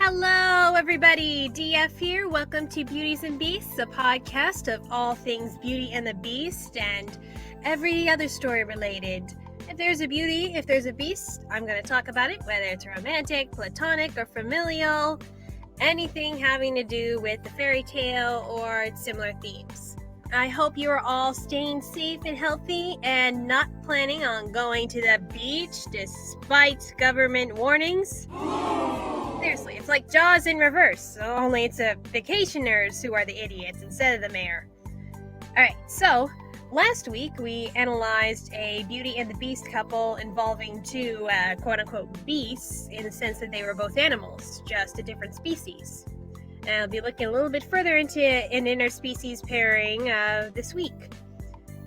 Hello, everybody. DF here. Welcome to Beauties and Beasts, a podcast of all things Beauty and the Beast and every other story related. If there's a beauty, if there's a beast, I'm going to talk about it, whether it's romantic, platonic, or familial, anything having to do with the fairy tale or similar themes. I hope you are all staying safe and healthy and not planning on going to the beach despite government warnings. Seriously, it's like Jaws in reverse, only it's the vacationers who are the idiots instead of the mayor. Alright, so last week we analyzed a Beauty and the Beast couple involving two quote-unquote beasts in the sense that they were both animals, just a different species. And I'll be looking a little bit further into an interspecies pairing this week.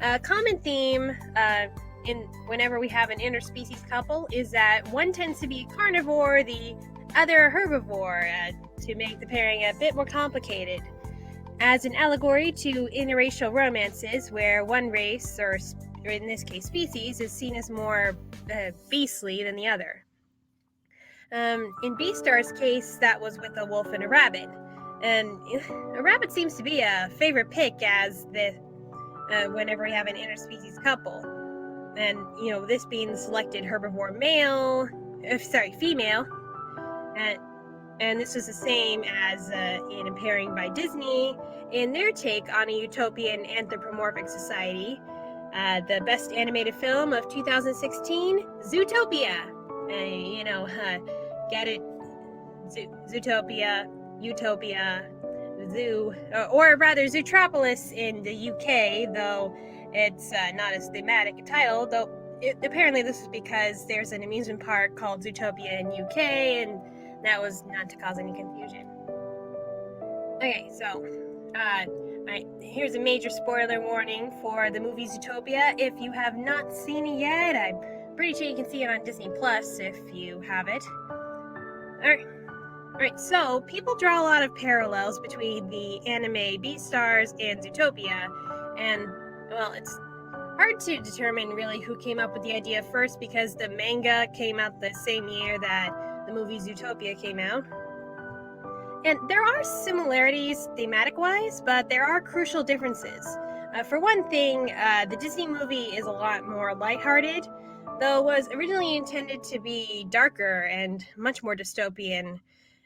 A common theme whenever we have an interspecies couple is that one tends to be a carnivore, the other herbivore, to make the pairing a bit more complicated. As an allegory to interracial romances where one race, or in this case species, is seen as more beastly than the other. In Beastar's case, that was with a wolf and a rabbit. And a rabbit seems to be a favorite pick as whenever we have an interspecies couple. And, this being the selected herbivore female. And this was the same as in a pairing by Disney in their take on a utopian anthropomorphic society. The best animated film of 2016, Zootopia. Get it? Zootopia, Utopia, Zoo, or rather Zootropolis in the UK, though it's not as thematic a title, though apparently this is because there's an amusement park called Zootopia in UK, and that was not to cause any confusion. Okay, so here's a major spoiler warning for the movie Zootopia. If you have not seen it yet, I'm pretty sure you can see it on Disney Plus if you have it. Alright, so people draw a lot of parallels between the anime Beastars and Zootopia, and, well, it's hard to determine really who came up with the idea first because the manga came out the same year that the movie Zootopia came out. And there are similarities thematic-wise, but there are crucial differences. For one thing, the Disney movie is a lot more lighthearted, though it was originally intended to be darker and much more dystopian,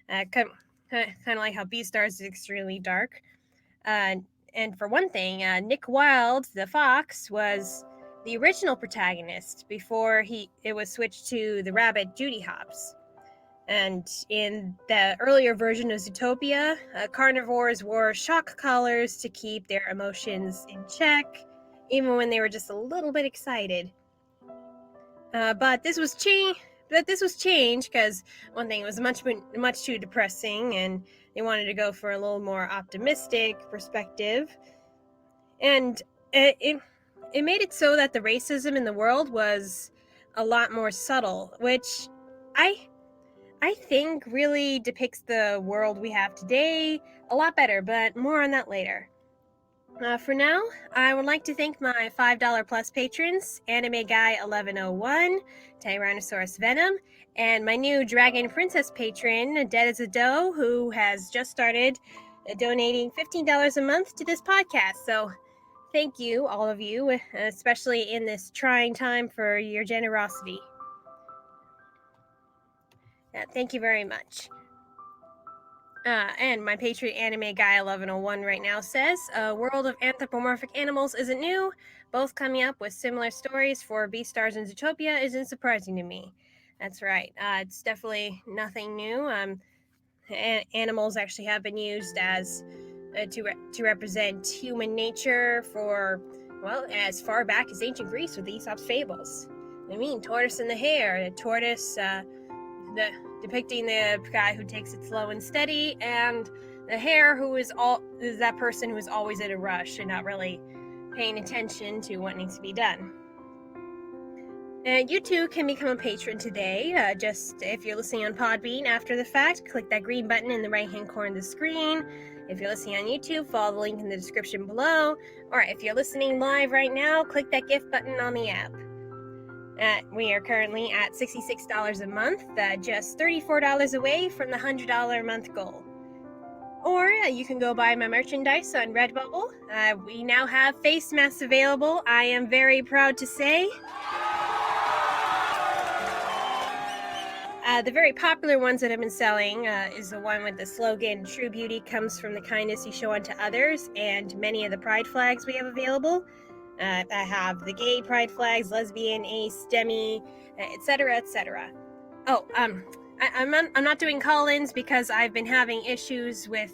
kind of like how Beastars is extremely dark. And for one thing, Nick Wilde, the fox, was the original protagonist before it was switched to the rabbit Judy Hopps. And in the earlier version of Zootopia, carnivores wore shock collars to keep their emotions in check, even when they were just a little bit excited. But this was changed because one thing, it was much too depressing, and they wanted to go for a little more optimistic perspective. And it made it so that the racism in the world was a lot more subtle, which I think really depicts the world we have today a lot better, but more on that later. For now, I would like to thank my $5 plus patrons, Anime Guy 1101, Tyrannosaurus Venom, and my new Dragon Princess patron, Dead as a Doe, who has just started donating $15 a month to this podcast. So thank you, all of you, especially in this trying time, for your generosity. Thank you very much. And my patron Anime Guy 1101 right now says, a world of anthropomorphic animals isn't new. Both coming up with similar stories for Beastars and Zootopia isn't surprising to me. That's right. It's definitely nothing new. Animals actually have been used as to represent human nature for, well, as far back as ancient Greece with Aesop's fables. I mean, tortoise and the hare. The tortoise, depicting the guy who takes it slow and steady, and the hare who is that person who is always in a rush and not really paying attention to what needs to be done. And you too can become a patron today. Just if you're listening on Podbean after the fact, click that green button in the right-hand corner of the screen. If you're listening on YouTube, follow the link in the description below. Or if you're listening live right now, click that gift button on the app. We are currently at $66 a month, just $34 away from the $100 a month goal. Or you can go buy my merchandise on Redbubble. We now have face masks available, I am very proud to say. The very popular ones that I've been selling is the one with the slogan, "True beauty comes from the kindness you show unto others," and many of the pride flags we have available. I have the gay pride flags, lesbian, ace, demi, etc., etc. Oh, I'm not doing call-ins because I've been having issues with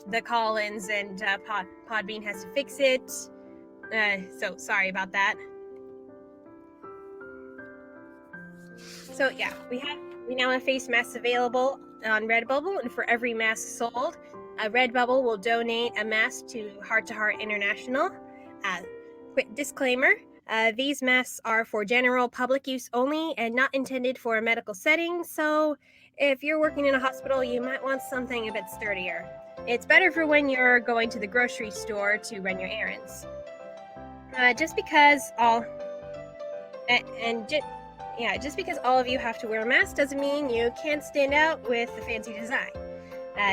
the call-ins, and Podbean has to fix it. So sorry about that. So yeah, we now have face masks available on Redbubble, and for every mask sold, Redbubble will donate a mask to Heart to Heart International. Quick disclaimer, these masks are for general public use only and not intended for a medical setting, so if you're working in a hospital, you might want something a bit sturdier. It's better for when you're going to the grocery store to run your errands. Just because all of you have to wear a mask doesn't mean you can't stand out with the fancy design.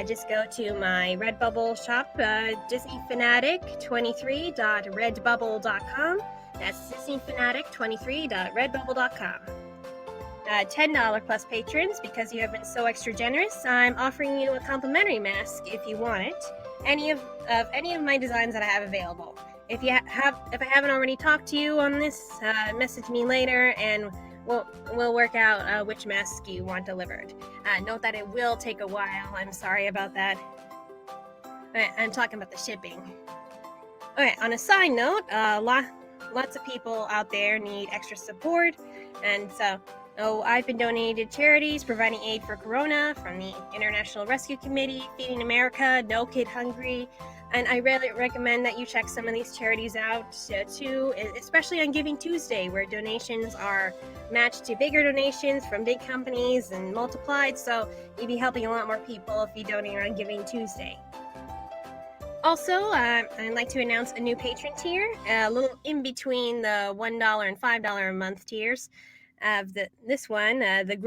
Just go to my Redbubble shop, DisneyFanatic23.redbubble.com. That's DisneyFanatic23.redbubble.com. $10 plus patrons, because you have been so extra generous, I'm offering you a complimentary mask if you want it. Any of my designs that I have available. If I haven't already talked to you on this, message me later and we'll work out which mask you want delivered. Note that it will take a while. I'm sorry about that. I'm talking about the shipping. Okay, on a side note, lots of people out there need extra support, and so I've been donating to charities providing aid for Corona, from the International Rescue Committee, Feeding America, No Kid Hungry. And I really recommend that you check some of these charities out too, especially on Giving Tuesday, where donations are matched to bigger donations from big companies and multiplied, so you'll be helping a lot more people if you donate on Giving Tuesday. Also, I'd like to announce a new patron tier, a little in between the $1 and $5 a month tiers. This one, the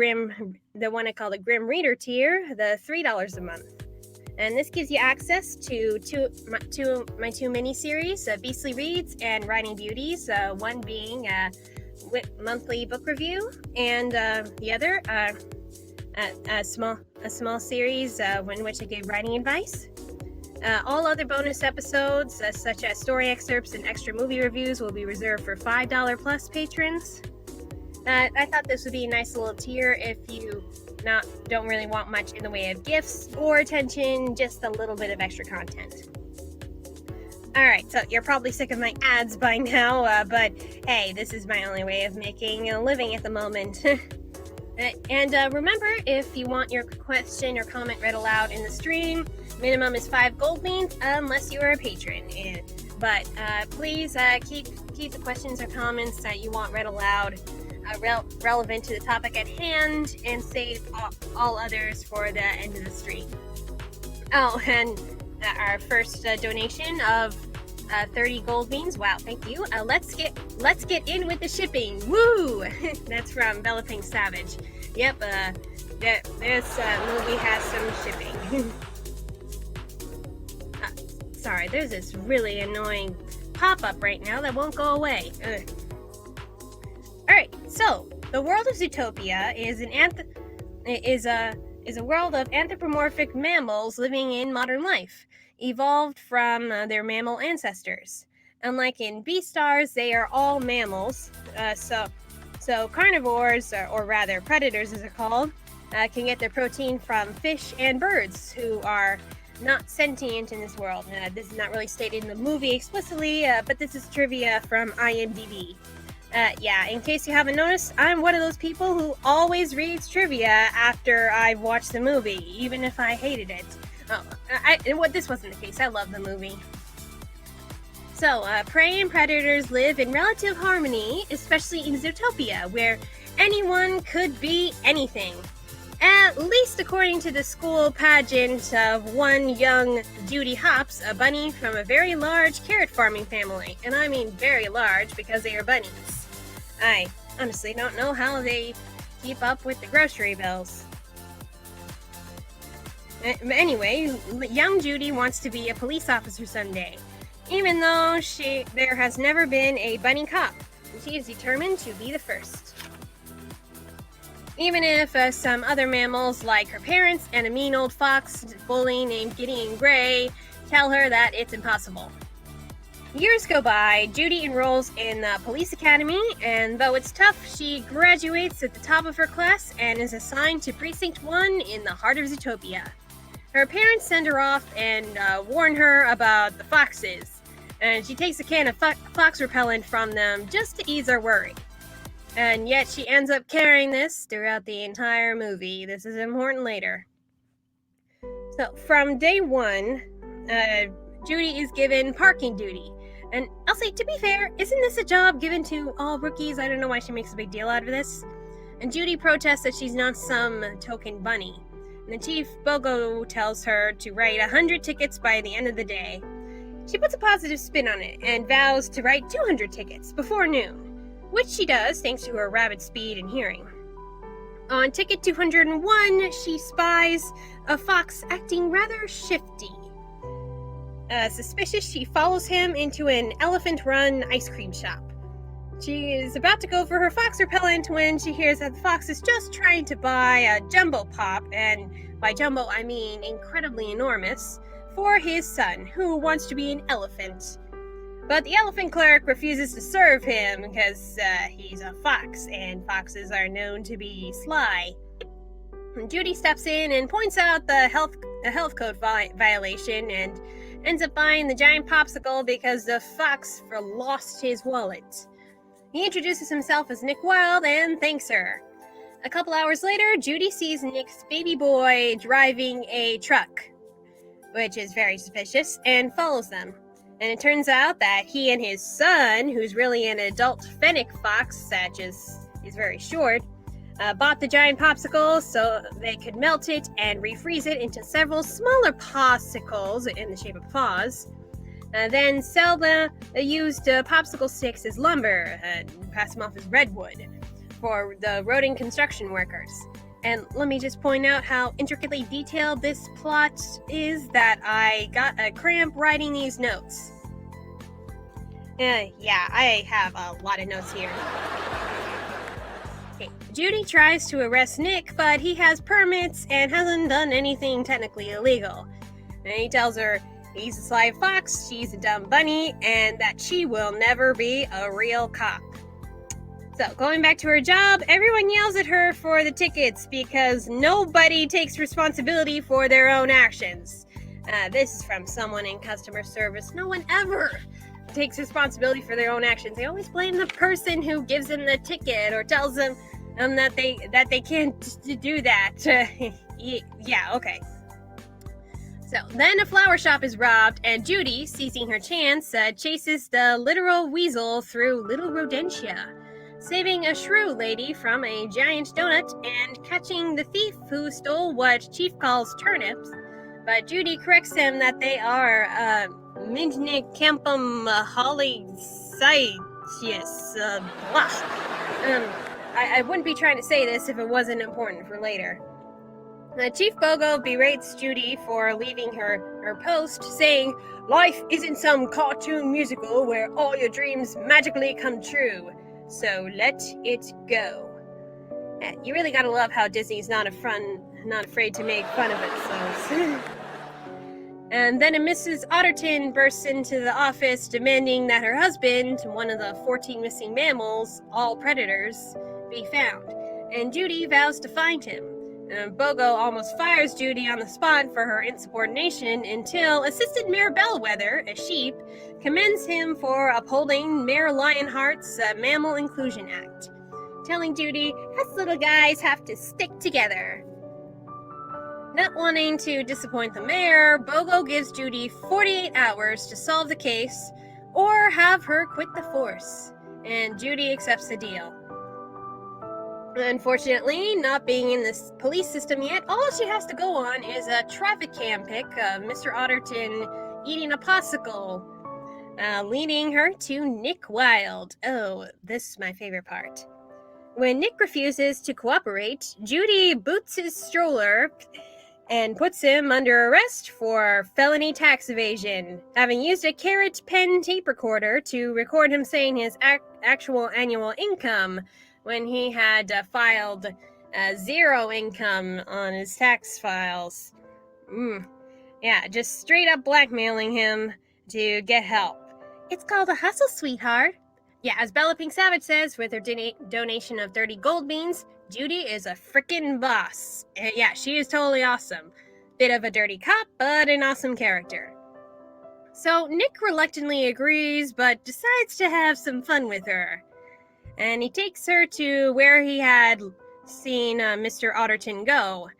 one I call the Grim Reader tier, the $3 a month. And this gives you access to my two mini-series, Beastly Reads and Writing Beauties, one being a monthly book review, and the other, a small series in which I give writing advice. All other bonus episodes, such as story excerpts and extra movie reviews, will be reserved for $5 plus patrons. I thought this would be a nice little tier if you don't really want much in the way of gifts or attention, just a little bit of extra content. Alright, so you're probably sick of my ads by now, but hey, this is my only way of making a living at the moment. And remember, if you want your question or comment read aloud in the stream, minimum is 5 gold beans unless you are a patron. But please keep the questions or comments that you want read aloud relevant to the topic at hand, and save all others for the end of the stream. Oh, and our first donation of 30 gold beans. Wow, thank you. Let's get in with the shipping. Woo! That's from BellaPinkSavage. Yep. This movie has some shipping. Sorry, there's this really annoying pop-up right now that won't go away. Alright, so the world of Zootopia is a world of anthropomorphic mammals living in modern life, evolved from their mammal ancestors. Unlike in Beastars, they are all mammals, so carnivores, or rather predators as they're called, can get their protein from fish and birds, who are not sentient in this world. This is not really stated in the movie explicitly, but this is trivia from IMDb. Yeah, in case you haven't noticed, I'm one of those people who always reads trivia after I've watched the movie, even if I hated it. This wasn't the case. I love the movie. So, prey and predators live in relative harmony, especially in Zootopia, where anyone could be anything. At least according to the school pageant of one young Judy Hopps, a bunny from a very large carrot farming family. And I mean very large because they are bunnies. I honestly don't know how they keep up with the grocery bills. Anyway, young Judy wants to be a police officer someday, even though there has never been a bunny cop. She is determined to be the first. Even if some other mammals, like her parents and a mean old fox bully named Gideon Gray, tell her that it's impossible. Years go by, Judy enrolls in the police academy, and though it's tough, she graduates at the top of her class and is assigned to Precinct 1 in the heart of Zootopia. Her parents send her off and warn her about the foxes, and she takes a can of fox repellent from them just to ease her worry. And yet she ends up carrying this throughout the entire movie. This is important later. So, from day one, Judy is given parking duty. And I'll say, to be fair, isn't this a job given to all rookies? I don't know why she makes a big deal out of this. And Judy protests that she's not some token bunny. And the chief, Bogo, tells her to write 100 tickets by the end of the day. She puts a positive spin on it and vows to write 200 tickets before noon, which she does thanks to her rapid speed and hearing. On ticket 201, she spies a fox acting rather shifty. Suspicious, she follows him into an elephant-run ice cream shop. She is about to go for her fox repellent when she hears that the fox is just trying to buy a jumbo pop, and by jumbo I mean incredibly enormous, for his son, who wants to be an elephant. But the elephant clerk refuses to serve him because he's a fox, and foxes are known to be sly. Judy steps in and points out the health code violation and ends up buying the giant popsicle because the fox lost his wallet. He introduces himself as Nick Wilde and thanks her. A couple hours later, Judy sees Nick's baby boy driving a truck, which is very suspicious, and follows them. And it turns out that he and his son, who's really an adult fennec fox that is very short, bought the giant popsicle so they could melt it and refreeze it into several smaller popsicles in the shape of paws. Then sell the used popsicle sticks as lumber and pass them off as redwood for the roading construction workers. And let me just point out how intricately detailed this plot is that I got a cramp writing these notes. Yeah, I have a lot of notes here. Okay. Judy tries to arrest Nick, but he has permits and hasn't done anything technically illegal. And he tells her he's a sly fox, she's a dumb bunny, and that she will never be a real cop. So, going back to her job, everyone yells at her for the tickets because nobody takes responsibility for their own actions. This is from someone in customer service. No one ever takes responsibility for their own actions. They always blame the person who gives them the ticket or tells them that they can't do that. Yeah, okay. So, then a flower shop is robbed, and Judy, seizing her chance, chases the literal weasel through Little Rodentia, saving a shrew lady from a giant donut and catching the thief who stole what Chief calls turnips. But Judy corrects him that they are Mignic Campum Hollysius. I wouldn't be trying to say this if it wasn't important for later. Chief Bogo berates Judy for leaving her post, saying, "Life isn't some cartoon musical where all your dreams magically come true, so let it go." You really gotta love how Disney's not afraid to make fun of itself. And then a Mrs. Otterton bursts into the office demanding that her husband, one of the 14 missing mammals, all predators, be found. And Judy vows to find him. Bogo almost fires Judy on the spot for her insubordination until Assistant Mayor Bellwether, a sheep, commends him for upholding Mayor Lionheart's Mammal Inclusion Act, telling Judy, us little guys have to stick together. Not wanting to disappoint the mayor, Bogo gives Judy 48 hours to solve the case, or have her quit the force. And Judy accepts the deal. Unfortunately, not being in the police system yet, all she has to go on is a traffic cam pic of Mr. Otterton eating a popsicle, leading her to Nick Wilde. Oh, this is my favorite part. When Nick refuses to cooperate, Judy boots his stroller and puts him under arrest for felony tax evasion, having used a carrot pen tape recorder to record him saying his actual annual income when he had filed zero income on his tax files. Yeah, just straight up blackmailing him to get help. It's called a hustle, sweetheart. Yeah, as BellaPinkSavage says, with her donation of 30 gold beans, Judy is a frickin' boss. And yeah, she is totally awesome. Bit of a dirty cop, but an awesome character. So Nick reluctantly agrees, but decides to have some fun with her. And he takes her to where he had seen Mr. Otterton go,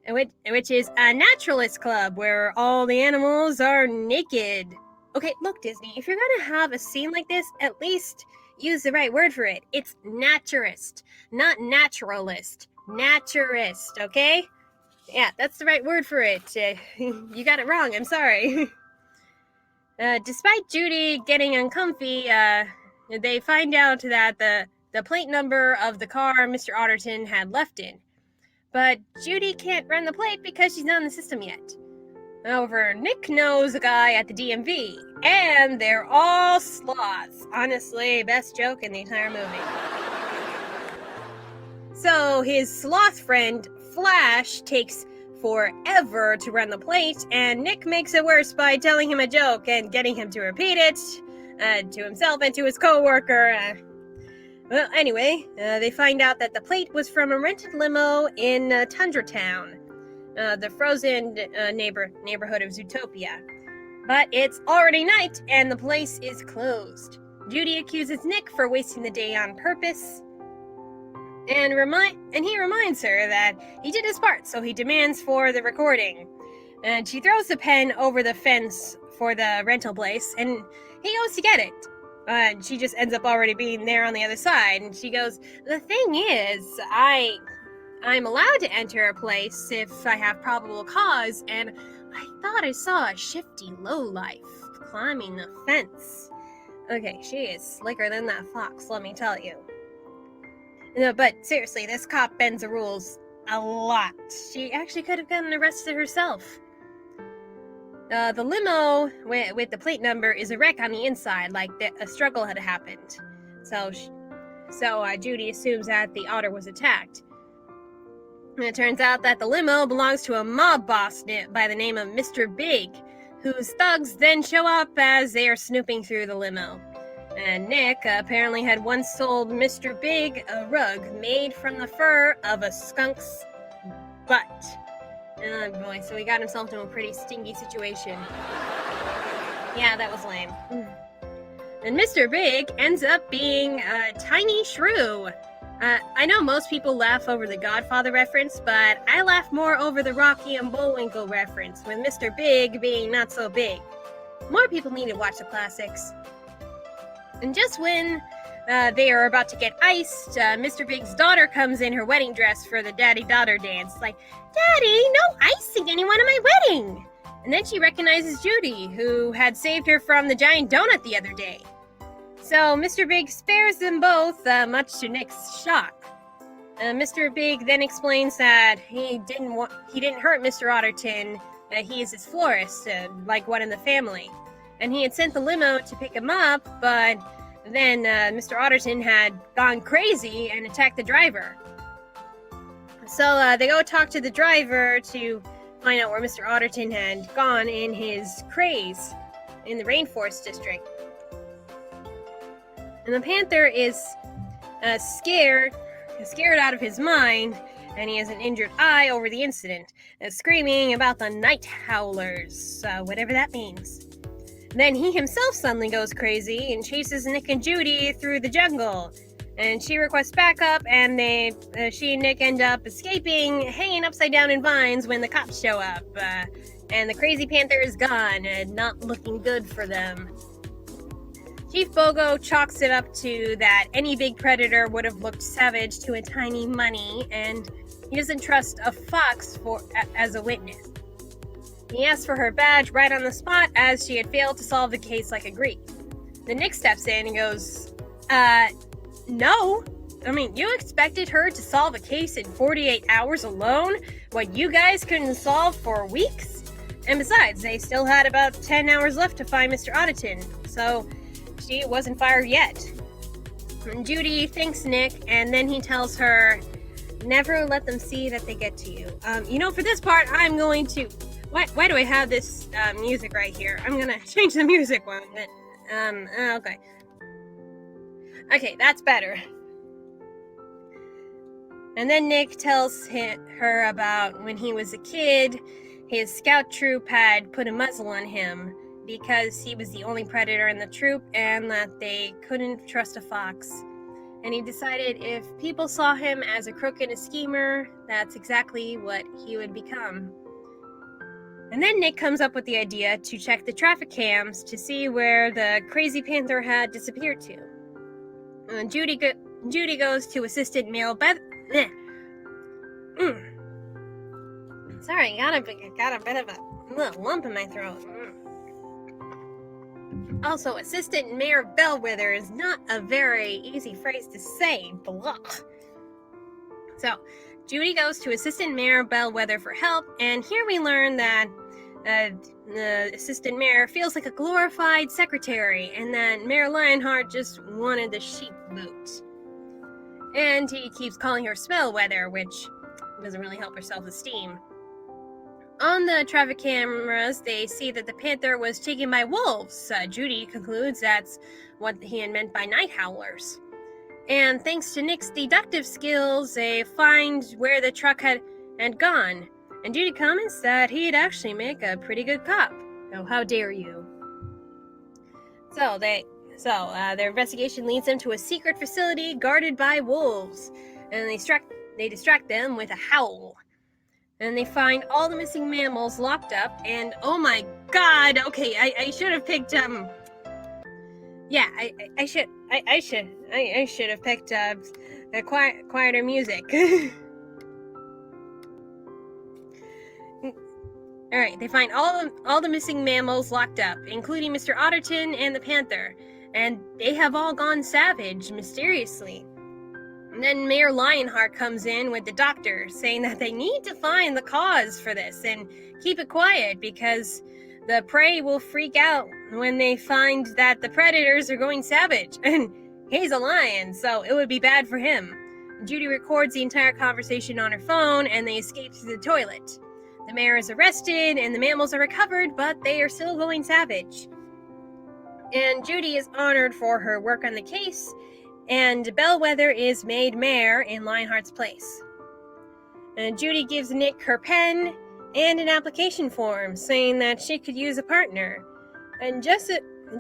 which is a naturalist club where all the animals are naked. Okay, look, Disney, if you're gonna have a scene like this, at least use the right word for it. It's naturist, not naturalist. Naturist, okay? Yeah, that's the right word for it. You got it wrong, I'm sorry. Despite Judy getting uncomfy, they find out that the plate number of the car Mr. Otterton had left in. But Judy can't run the plate because she's not in the system yet. However, Nick knows a guy at the DMV, and they're all sloths. Honestly, best joke in the entire movie. So his sloth friend, Flash, takes forever to run the plate, and Nick makes it worse by telling him a joke and getting him to repeat it to himself and to his co-worker. Well, anyway, they find out that the plate was from a rented limo in Tundra Town, the frozen neighborhood of Zootopia. But it's already night, and the place is closed. Judy accuses Nick for wasting the day on purpose, and he reminds her that he did his part, so he demands for the recording. And she throws the pen over the fence for the rental place, and he goes to get it. And she just ends up already being there on the other side, and she goes, "The thing is, I'm allowed to enter a place if I have probable cause, and I thought I saw a shifty lowlife climbing the fence." Okay, she is slicker than that fox, let me tell you. No, but seriously, this cop bends the rules a lot. She actually could have gotten arrested herself. The limo with the plate number is a wreck on the inside, like a struggle had happened. So Judy assumes that the otter was attacked. And it turns out that the limo belongs to a mob boss by the name of Mr. Big, whose thugs then show up as they are snooping through the limo. And Nick apparently had once sold Mr. Big a rug made from the fur of a skunk's butt. Oh boy, so he got himself into a pretty stinky situation. Yeah, that was lame. And Mr. Big ends up being a tiny shrew. I know most people laugh over the Godfather reference, but I laugh more over the Rocky and Bullwinkle reference, with Mr. Big being not so big. More people need to watch the classics. And just when they are about to get iced, Mr. Big's daughter comes in her wedding dress for the daddy-daughter dance. Like, "Daddy, no icing anyone at my wedding!" And then she recognizes Judy, who had saved her from the giant donut the other day. So Mr. Big spares them both, much to Nick's shock. Mr. Big then explains that he didn't hurt Mr. Otterton. He is his florist, like one in the family. And he had sent the limo to pick him up, but then Mr. Otterton had gone crazy and attacked the driver. So they go talk to the driver to find out where Mr. Otterton had gone in his craze in the Rainforest District. And the panther is scared out of his mind, and he has an injured eye over the incident, screaming about the night howlers, whatever that means. Then he himself suddenly goes crazy and chases Nick and Judy through the jungle. And she requests backup, and she and Nick end up escaping, hanging upside down in vines when the cops show up. And the crazy panther is gone, and not looking good for them. Chief Bogo chalks it up to that any big predator would have looked savage to a tiny bunny, and he doesn't trust a fox as a witness. He asks for her badge right on the spot, as she had failed to solve the case like agreed. Then Nick steps in and goes, no. I mean, you expected her to solve a case in 48 hours alone? What you guys couldn't solve for weeks? And besides, they still had about 10 hours left to find Mr. Otterton, so she wasn't fired yet. And Judy thanks Nick, and then he tells her, never let them see that they get to you. For this part, I'm going to... Why do I have this music right here? I'm gonna change the music one minute. Okay. Okay, that's better. And then Nick tells her about when he was a kid, his scout troop had put a muzzle on him because he was the only predator in the troop and that they couldn't trust a fox. And he decided if people saw him as a crook and a schemer, that's exactly what he would become. And then Nick comes up with the idea to check the traffic cams to see where the crazy panther had disappeared to. And Judy goes to assistant male Sorry, got a bit of a little lump in my throat. Also, assistant Mayor Bellwether is not a very easy phrase to say. Blah. So, Judy goes to assistant Mayor Bellwether for help, and here we learn that the assistant mayor feels like a glorified secretary, and that Mayor Lionheart just wanted the sheep boot. And he keeps calling her Smellweather, which doesn't really help her self-esteem. On the traffic cameras, they see that the panther was taken by wolves. Judy concludes that's what he had meant by night howlers. And thanks to Nick's deductive skills, they find where the truck had gone. And Judy comments that he'd actually make a pretty good cop. Oh, how dare you. So their investigation leads them to a secret facility guarded by wolves. And they distract them with a howl. And they find all the missing mammals locked up, and oh my god, okay, I should have picked, I should have picked, quieter music. Alright, they find all the missing mammals locked up, including Mr. Otterton and the panther, and they have all gone savage, mysteriously. And then Mayor Lionheart comes in with the doctor, saying that they need to find the cause for this and keep it quiet because the prey will freak out when they find that the predators are going savage. And he's a lion, so it would be bad for him. Judy records the entire conversation on her phone, and they escape to the toilet. The mayor is arrested, and the mammals are recovered, but they are still going savage. And Judy is honored for her work on the case, and Bellwether is made mayor in Lionheart's place. And Judy gives Nick her pen and an application form saying that she could use a partner, and just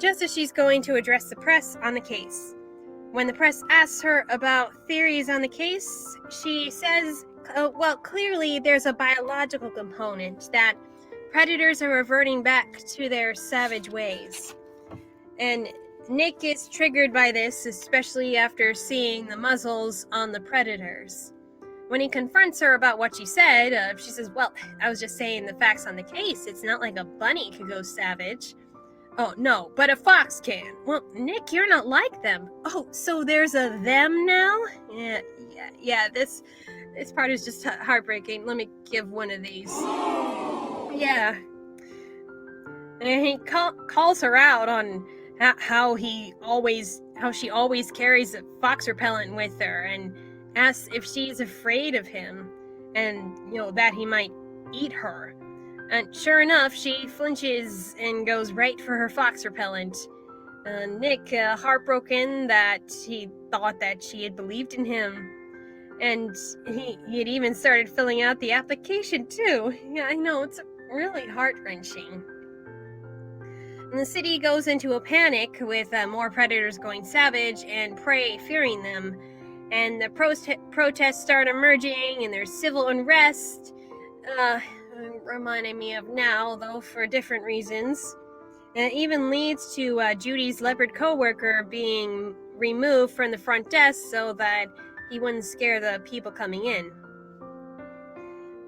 as she's going to address the press on the case. When the press asks her about theories on the case, she says, clearly there's a biological component, that predators are reverting back to their savage ways. And Nick is triggered by this, especially after seeing the muzzles on the predators. When he confronts her about what she said, she says, well, I was just saying the facts on the case. It's not like a bunny could go savage. Oh, no, but a fox can. Well, Nick, you're not like them. Oh, so there's a them now? Yeah, this part is just heartbreaking. Let me give one of these. Yeah. And he calls her out on how she always carries a fox repellent with her, and asks if she's afraid of him, and that he might eat her. And sure enough, she flinches and goes right for her fox repellent. Nick, heartbroken that he thought that she had believed in him, and he had even started filling out the application too. Yeah, I know, it's really heart-wrenching. And the city goes into a panic with more predators going savage and prey fearing them. And the protests start emerging, and there's civil unrest. Reminding me of now, though, for different reasons. And it even leads to Judy's leopard co-worker being removed from the front desk so that he wouldn't scare the people coming in.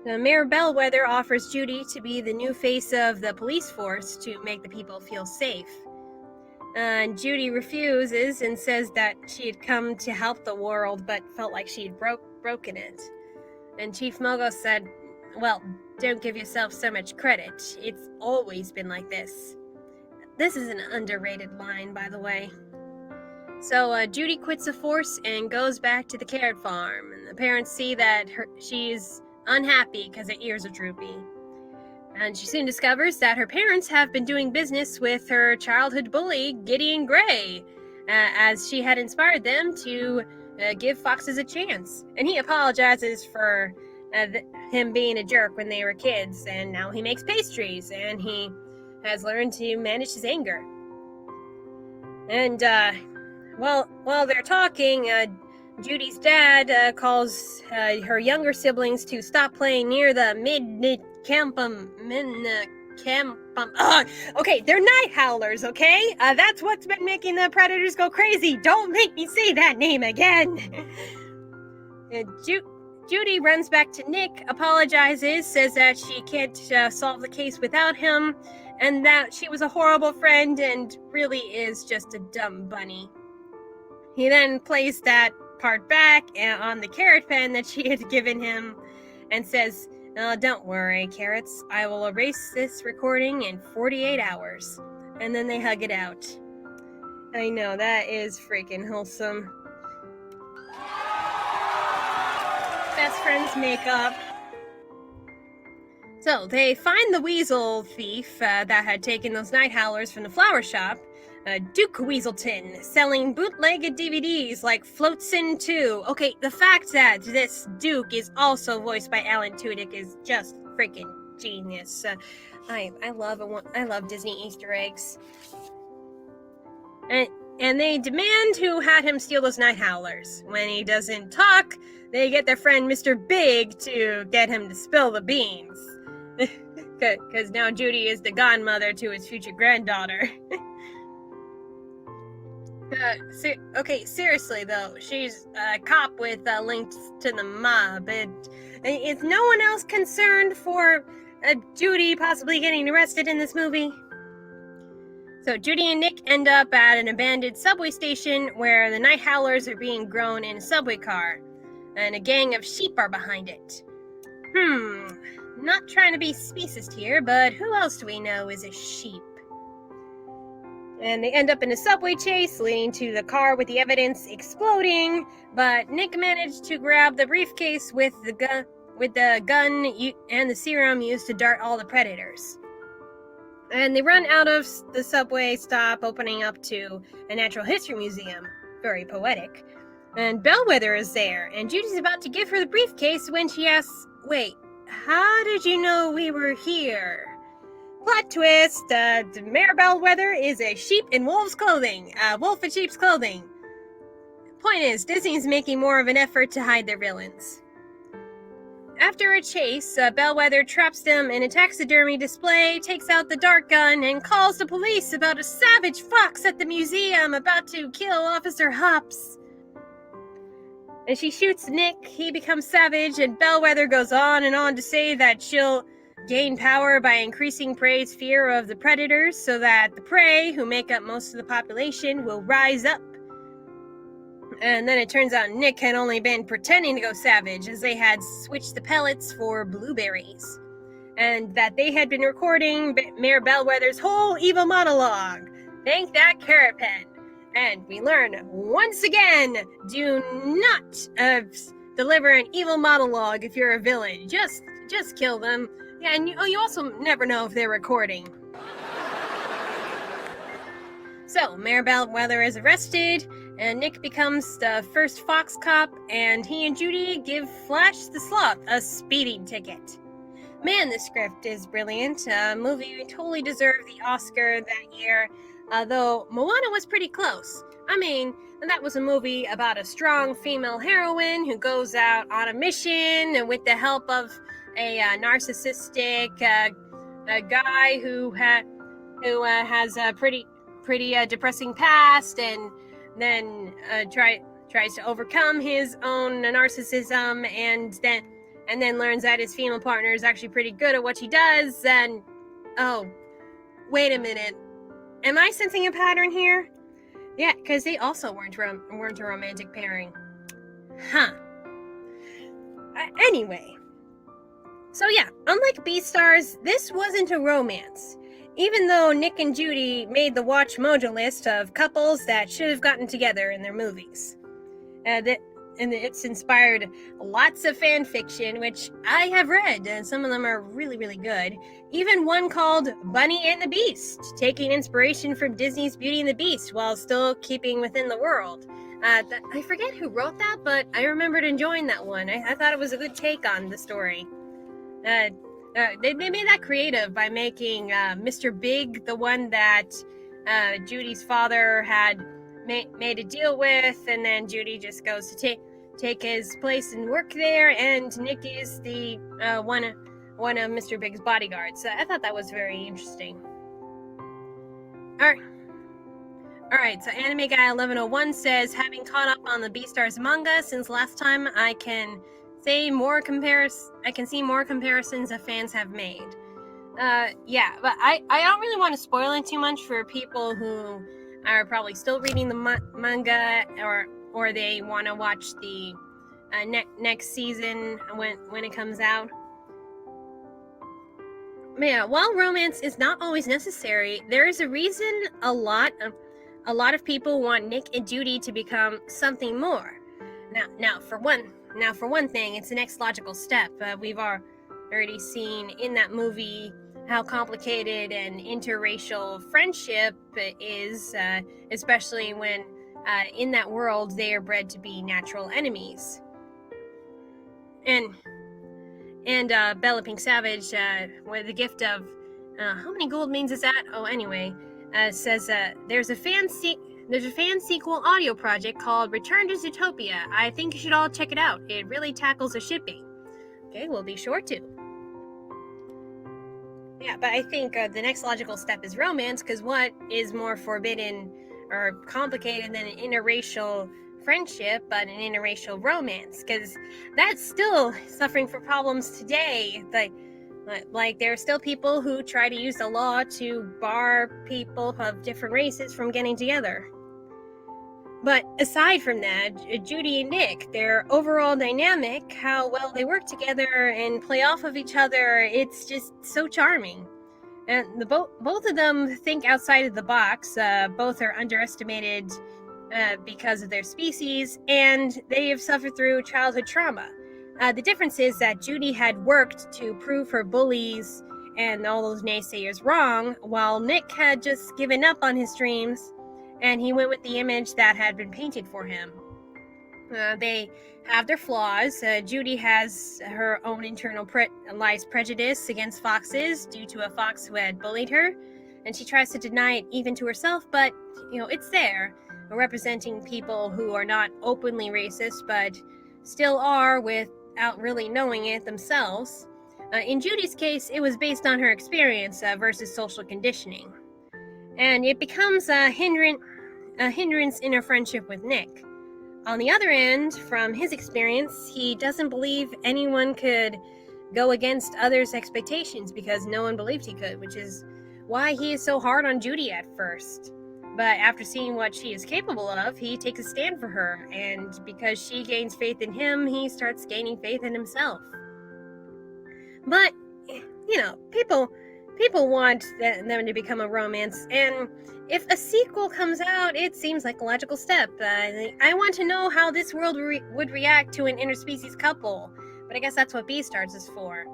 Mayor Bellwether offers Judy to be the new face of the police force to make the people feel safe. And Judy refuses and says that she had come to help the world but felt like she'd broken it. And Chief Mogo said, well, don't give yourself so much credit. It's always been like this. This is an underrated line, by the way. So Judy quits the force and goes back to the carrot farm. And the parents see that she's unhappy because her ears are droopy. And she soon discovers that her parents have been doing business with her childhood bully, Gideon Gray, as she had inspired them to give foxes a chance. And he apologizes for him being a jerk when they were kids, and now he makes pastries, and he has learned to manage his anger. And while they're talking, Judy's dad calls her younger siblings to stop playing near the okay, they're night howlers, okay? That's what's been making the predators go crazy. Don't make me say that name again. Judy runs back to Nick, apologizes, says that she can't solve the case without him, and that she was a horrible friend and really is just a dumb bunny. He then plays that part back on the carrot pen that she had given him and says, don't worry, carrots, I will erase this recording in 48 hours. And then they hug it out. I know, that is freaking wholesome. Best friends make up. So, they find the weasel thief that had taken those night howlers from the flower shop, Duke Weaselton, selling bootlegged DVDs like Floatsin 2. Okay, the fact that this Duke is also voiced by Alan Tudyk is just freaking genius. I love Disney Easter eggs. And they demand who had him steal those night howlers. When he doesn't talk, they get their friend Mr. Big to get him to spill the beans. Because now Judy is the godmother to his future granddaughter. Okay, seriously though, she's a cop with links to the mob. Is no one else concerned for Judy possibly getting arrested in this movie? So Judy and Nick end up at an abandoned subway station where the night howlers are being grown in a subway car, and a gang of sheep are behind it. Not trying to be speciest here, but who else do we know is a sheep? And they end up in a subway chase, leading to the car with the evidence exploding, but Nick managed to grab the briefcase with the gun and the serum used to dart all the predators. And they run out of the subway stop, opening up to a natural history museum. Very poetic. And Bellwether is there, and Judy's about to give her the briefcase when she asks, wait, how did you know we were here? Plot twist, Mayor Bellwether is a sheep in wolf's clothing. Wolf in sheep's clothing. Point is, Disney's making more of an effort to hide their villains. After a chase, Bellwether traps them in a taxidermy display, takes out the dart gun, and calls the police about a savage fox at the museum about to kill Officer Hops. And she shoots Nick, he becomes savage, and Bellwether goes on and on to say that she'll gain power by increasing prey's fear of the predators so that the prey, who make up most of the population, will rise up. And then it turns out Nick had only been pretending to go savage, as they had switched the pellets for blueberries. And that they had been recording Mayor Bellwether's whole evil monologue. Thank that carrot pen. And we learn, once again, do not deliver an evil monologue if you're a villain. Just kill them. Yeah, and you also never know if they're recording. So, Mayor Bellwether is arrested, and Nick becomes the first Fox cop, and he and Judy give Flash the Sloth a speeding ticket. Man, the script is brilliant. Movie totally deserved the Oscar that year, though Moana was pretty close. I mean, that was a movie about a strong female heroine who goes out on a mission with the help of a narcissistic guy who who has a pretty depressing past, and then tries to overcome his own narcissism, and then learns that his female partner is actually pretty good at what she does. And oh, wait a minute, am I sensing a pattern here? Yeah, because they also weren't a romantic pairing. Huh. Anyway. So yeah, unlike Beastars, this wasn't a romance. Even though Nick and Judy made the Watch Mojo list of couples that should have gotten together in their movies. And it's inspired lots of fan fiction, which I have read, and some of them are really, really good. Even one called Bunny and the Beast, taking inspiration from Disney's Beauty and the Beast while still keeping within the world. I forget who wrote that, but I remembered enjoying that one. I thought it was a good take on the story. They made that creative by making Mr. Big the one that Judy's father had made a deal with, and then Judy just goes to take his place and work there, and Nick is the one of Mr. Big's bodyguards. So I thought that was very interesting. Alright, so Anime Guy 1101 says, having caught up on the Beastars manga since last time, I can see more comparisons that fans have made. Yeah, but I don't really want to spoil it too much for people who are probably still reading the manga, or they want to watch the next season when it comes out. But yeah, while romance is not always necessary, there is a reason a lot of people want Nick and Judy to become something more. Now for one thing, it's the next logical step. We've already seen in that movie how complicated an interracial friendship is, especially when in that world they are bred to be natural enemies. And BellaPinkSavage, with the gift of how many gold means is that? Oh, anyway, says there's a fan sequel audio project called Return to Zootopia. I think you should all check it out. It really tackles the shipping. Okay, we'll be sure to. Yeah, but I think the next logical step is romance, because what is more forbidden or complicated than an interracial friendship, but an interracial romance? Because that's still suffering for problems today. Like there are still people who try to use the law to bar people of different races from getting together. But aside from that, Judy and Nick, their overall dynamic, how well they work together and play off of each other, it's just so charming. And both of them think outside of the box. Both are underestimated because of their species, and they have suffered through childhood trauma. The difference is that Judy had worked to prove her bullies and all those naysayers wrong, while Nick had just given up on his dreams, and he went with the image that had been painted for him. They have their flaws. Judy has her own internal prejudice against foxes due to a fox who had bullied her, and she tries to deny it even to herself, but it's there, representing people who are not openly racist but still are without really knowing it themselves. In Judy's case, it was based on her experience versus social conditioning, and it becomes a hindrance in her friendship with Nick. On the other end, from his experience, he doesn't believe anyone could go against others' expectations because no one believed he could, which is why he is so hard on Judy at first. But after seeing what she is capable of, he takes a stand for her, and because she gains faith in him, he starts gaining faith in himself. But, people want them to become a romance, and if a sequel comes out, it seems like a logical step. I want to know how this world would react to an interspecies couple, but I guess that's what Beastars is for.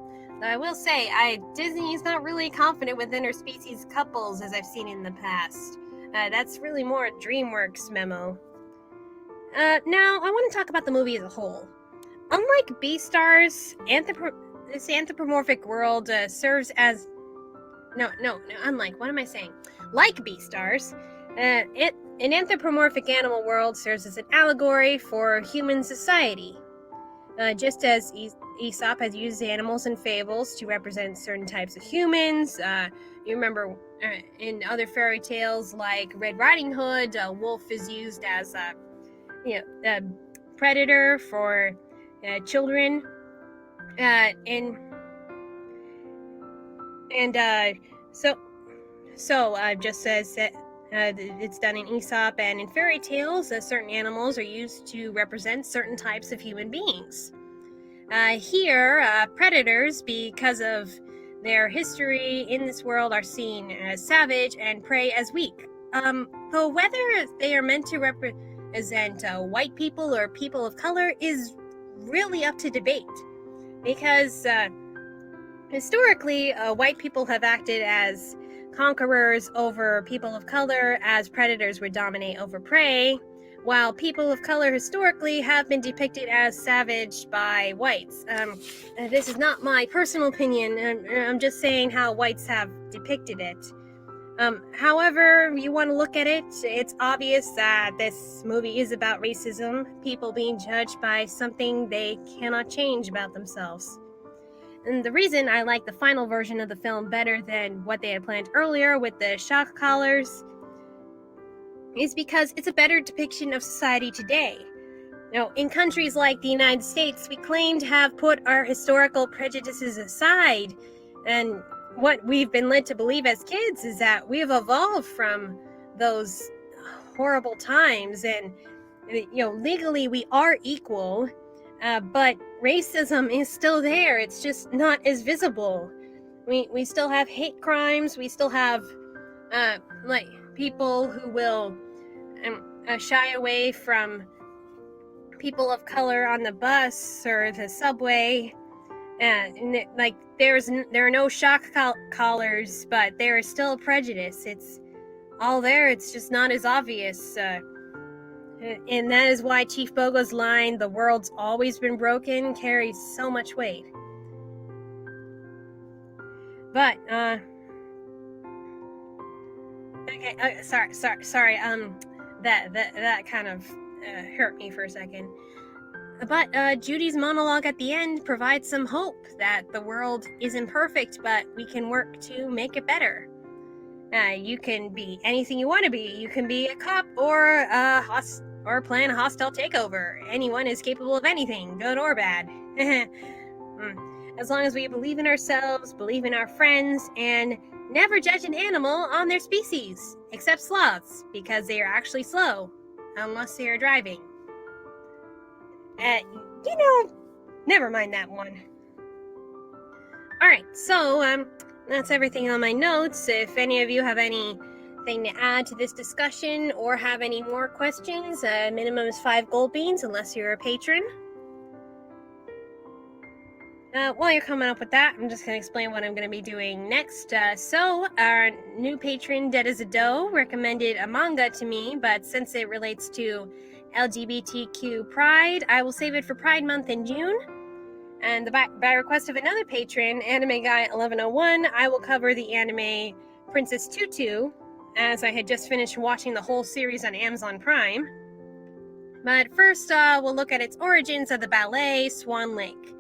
I will say, Disney is not really confident with interspecies couples as I've seen in the past. That's really more a DreamWorks memo. Now, I want to talk about the movie as a whole. Unlike Beastars, this anthropomorphic world serves as... unlike, what am I saying? Like Beastars, an anthropomorphic animal world serves as an allegory for human society. Just as Aesop has used animals and fables to represent certain types of humans, you remember in other fairy tales like Red Riding Hood, a wolf is used as a predator for children, and just says that it's done in Aesop, and in fairy tales, certain animals are used to represent certain types of human beings. Here, predators, because of their history in this world, are seen as savage and prey as weak. Though whether they are meant to represent white people or people of color is really up to debate, because historically, white people have acted as conquerors over people of color, as predators would dominate over prey, while people of color historically have been depicted as savage by whites. This is not my personal opinion. I'm just saying how whites have depicted it. However you want to look at it, it's obvious that this movie is about racism, people being judged by something they cannot change about themselves. And the reason I like the final version of the film better than what they had planned earlier with the shock collars is because it's a better depiction of society today. Now, in countries like the United States, we claim to have put our historical prejudices aside, and what we've been led to believe as kids is that we have evolved from those horrible times, and legally we are equal, but racism is still there. It's just not as visible. We still have hate crimes. We still have people who will shy away from people of color on the bus or the subway. There are no shock collars, but there is still prejudice. It's all there. It's just not as obvious. And that is why Chief Bogo's line, "The world's always been broken," carries so much weight. But okay, sorry. That kind of hurt me for a second. But Judy's monologue at the end provides some hope that the world isn't perfect, but we can work to make it better. You can be anything you want to be. You can be a cop or plan a hostile takeover. Anyone is capable of anything, good or bad. As long as we believe in ourselves, believe in our friends, and never judge an animal on their species, except sloths, because they are actually slow, unless they are driving. Never mind that one. Alright, so, that's everything on my notes. If any of you have anything to add to this discussion or have any more questions, minimum is 5 gold beans, unless you're a patron. While you're coming up with that, I'm just going to explain what I'm going to be doing next. So, our new patron, Dead as a Doe, recommended a manga to me, but since it relates to LGBTQ Pride, I will save it for Pride Month in June. And by request of another patron, Anime Guy 1101, I will cover the anime Princess Tutu, as I had just finished watching the whole series on Amazon Prime. But first, we'll look at its origins of the ballet Swan Lake.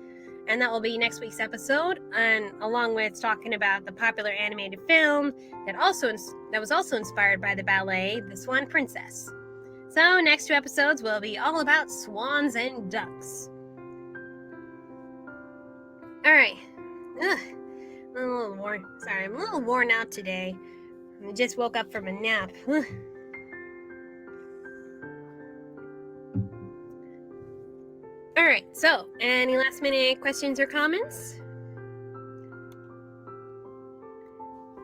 And that will be next week's episode, and along with talking about the popular animated film that was also inspired by the ballet, The Swan Princess. So next 2 episodes will be all about swans and ducks. Alright. I'm a little worn out today. I just woke up from a nap. Alright, so, any last minute questions or comments?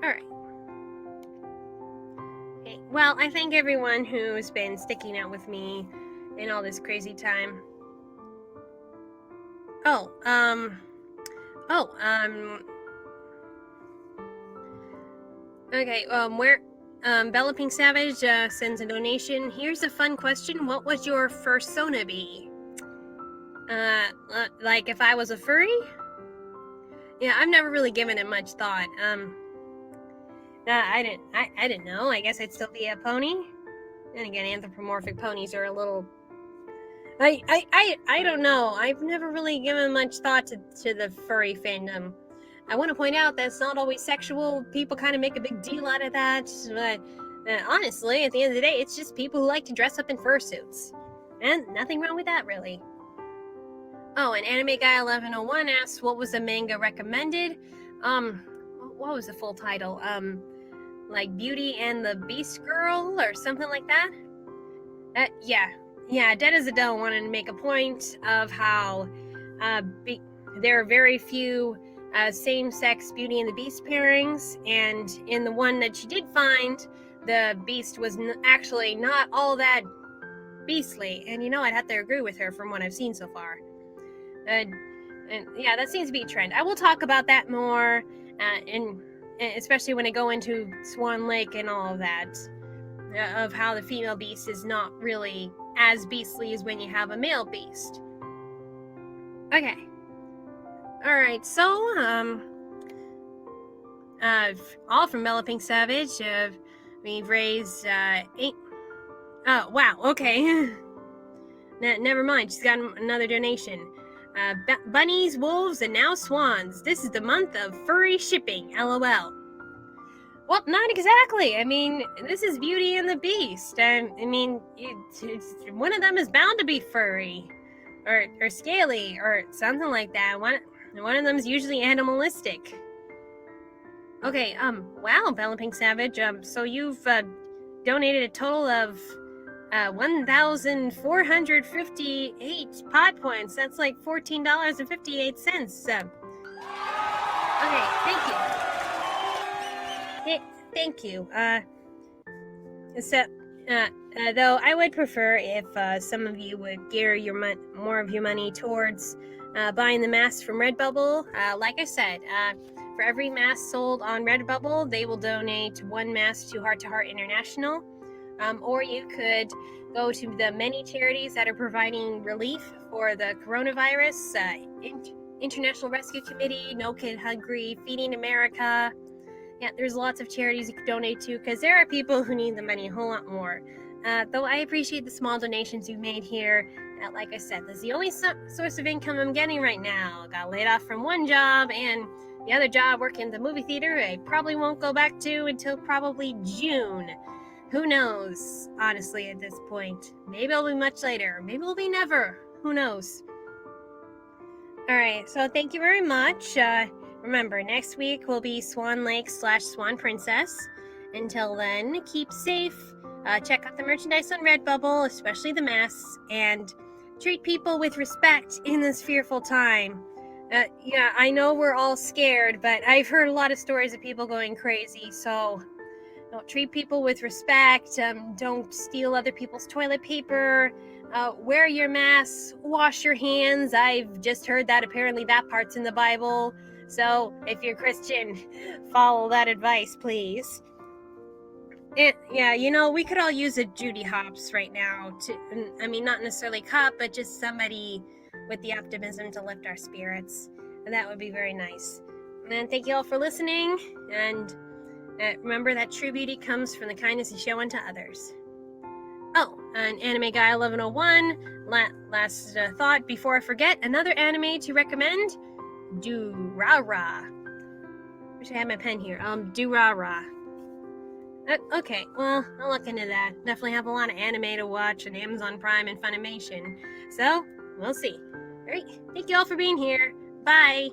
Alright. Okay, well, I thank everyone who's been sticking out with me in all this crazy time. Okay, BellaPinkSavage sends a donation. Here's a fun question. What would your fursona be? Like if I was a furry? Yeah, I've never really given it much thought. I didn't know. I guess I'd still be a pony. And again, anthropomorphic ponies are a little... I don't know. I've never really given much thought to the furry fandom. I want to point out that it's not always sexual. People kind of make a big deal out of that, but honestly, at the end of the day, it's just people who like to dress up in fursuits. And nothing wrong with that, really. Oh, and Anime Guy 1101 asks, what was the manga recommended? What was the full title? Like Beauty and the Beast Girl or something like that? Yeah, Dead as a Doe wanted to make a point of how there are very few same-sex Beauty and the Beast pairings, and in the one that she did find, the Beast was actually not all that beastly, and I'd have to agree with her from what I've seen so far. And yeah, that seems to be a trend. I will talk about that more, and especially when I go into Swan Lake and all of that, of how the female beast is not really as beastly as when you have a male beast. Okay. Alright, so, all from BellaPinkSavage, we've raised, 8... Oh, wow, okay. Never mind, she's got another donation. Bunnies, wolves, and now swans. This is the month of furry shipping, LOL. Well, not exactly. I mean, this is Beauty and the Beast. I mean, one of them is bound to be furry, or scaly, or something like that. One of them is usually animalistic. Okay, wow, BellaPinkSavage. So you've donated a total of 1,458 PodPoints. That's like $14.58. Okay, thank you. Thank you. Though I would prefer if some of you would gear more of your money towards buying the masks from Redbubble. Like I said, for every mask sold on Redbubble, they will donate one mask to Heart to Heart International. Or you could go to the many charities that are providing relief for the coronavirus. International Rescue Committee, No Kid Hungry, Feeding America. Yeah, there's lots of charities you can donate to because there are people who need the money a whole lot more. Though I appreciate the small donations you've made here. Like I said, this is the only source of income I'm getting right now. Got laid off from one job, and the other job, working at the movie theater, I probably won't go back to until probably June. Who knows, honestly, at this point. Maybe it'll be much later. Maybe it'll be never. Who knows? Alright, so thank you very much. Remember, next week will be Swan Lake / Swan Princess. Until then, keep safe. Check out the merchandise on Redbubble, especially the masks, and treat people with respect in this fearful time. Yeah, I know we're all scared, but I've heard a lot of stories of people going crazy, so don't treat people with respect. Don't steal other people's toilet paper. Wear your masks. Wash your hands. I've just heard that apparently that part's in the Bible. So if you're Christian, follow that advice, please. And yeah, we could all use a Judy Hopps right now. I mean, not necessarily cop, but just somebody with the optimism to lift our spirits. And that would be very nice. And thank you all for listening. And remember that true beauty comes from the kindness you show unto others. Oh, and Anime Guy 1101, last thought before I forget, another anime to recommend, Durara. Wish I had my pen here. Durara. Okay, well, I'll look into that. Definitely have a lot of anime to watch on Amazon Prime and Funimation. So, we'll see. Alright, thank you all for being here. Bye!